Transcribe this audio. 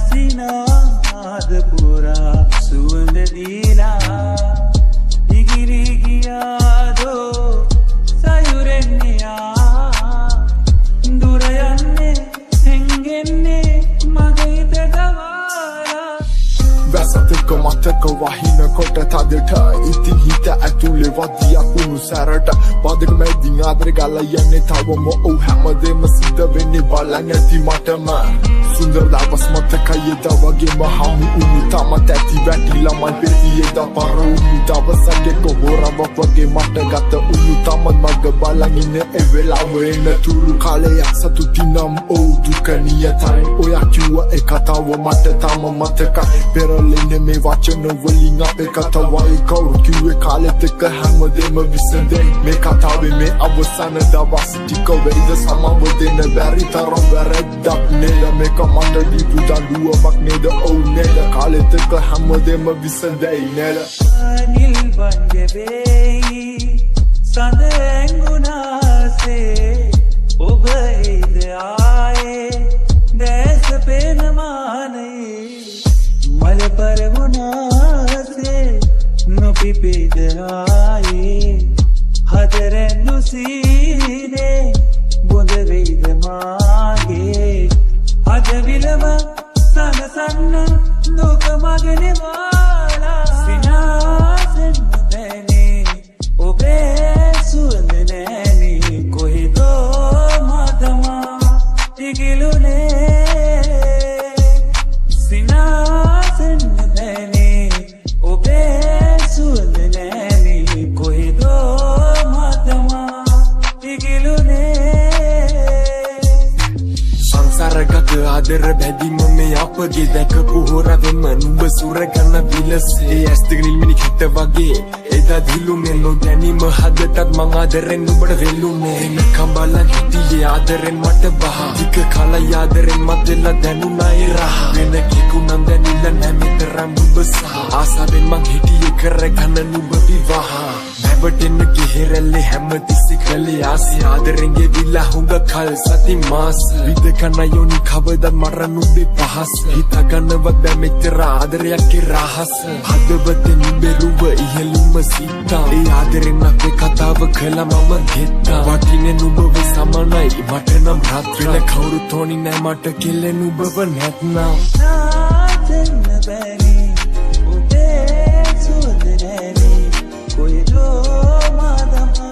සිනාද පුරා සුවඳ දීලා ඉගිරි ගියාදෝ සයුරෙන්නියා දුර යන්නේ හැංගෙන්නේ මගේ හිත ගවාලා වැසතක මතක වහින කොට තදට ඉතින් හිත ඇතුලේ වදියා කුණු සැරට පදක මැදින් ආදර ගල යන්නේ තවම ඔව් හැමදේම සිද්ධ වෙන්නේ බලන්න ඇති මටම සුන්දර දවස් මතකයි එදා වගේම හමු උණු තමත් ඇති වැටිලා මල් පෙරියේ දා පර උණු දවසක් එක හොරවක් වගේ මට ගත උණු තමත් මග බලන් ඉන්න ඒ වෙලාව එන තුරු කාලයක් සතුටිනම් ඔව් දුක නියතයි ඔයා කිව්ව ඒ කතාව මට තම මතකයි පෙරලෙන්නේ මේ වචන වලින් අපේ කතාවයි කවුරු කිව්වේ කාලෙත් එක හැමදේම විසඳේ මේ කතාවේ මේ අවසාන දවස් ටික වෙයිද සමව දෙන්න බැරි තරම් වැරද්දක් නේද මේක මට දීපු දඬුවමක් නේද ඔව් නේද කාලෙත් එක හැමදේම විසඳේ නේද නිල් වංගෙබේ සඳ ඇඟුනාසේ ඔබ එයිද ආයේ දැස පේන මානේ මල පරවුනාසේ නොපිපෙද ආයේ හදරැන් නොසීනේ බොඳ වෙයිද මාගේ අද විලව සනසන්න දුක මගනේ වාලා සිනාසෙන් නැනේ ඔබේ සුවඳ නැනේ කොහෙදෝ මතමා ඉගිලුනේ සිනාසෙන් නැනේ ඔබේ සුවඳ නැනේ කොහෙදෝ මතමා ඉගිලුනේ සංසාරගත ආදර බැඳීම මේ අපගේ දැකපු හොරවෙම නුඹ සුරගන්න විලසේ ඇස් දෙක නිල්මිනි කිට වගේ එදා දිලුනේ නොදැනීම හදටත් මං ආදරෙන් නුඹට වෙල්ලුනේ එනකම් බලන් හිටියේ ආදරෙන් මට බහ ටික කාලයි ආදරෙන් මැදලා දැනුණා ඒ රහ වෙන කිකුනම් දැනිලා නැමෙතරම් නුඹ සහ ආසාවෙන් මං හිටියේ කරගන්න නුඹ විවාහ නැවටෙන්න ගෙහෙරැල්ලේ හැමතිස්සෙ කළේ ආසි ආදරෙන් ගෙවිලා හුඟ කල් සති මාස විදකන යෝනි කවදත් මරන්න නුඹේ පහස හිතාගන්නවත් බෑ මෙච්චර ආදරයක් ඒ රහස හදවතෙන් බෙරුව ඉහළුම සිතා ඒ ආදරෙන් අපේ කතාව කළා මම ගෙත්තා වටිනේ නුඹව සමනයි මට නම් රාත්‍රිල කවුරුත් ඕනි නෑ මට කෙල්ලේ නුඹව නැත්නම් නාතෙන්න බැරි ඔබේ සුවඳ නැනේ කොහෙදෝ මතමා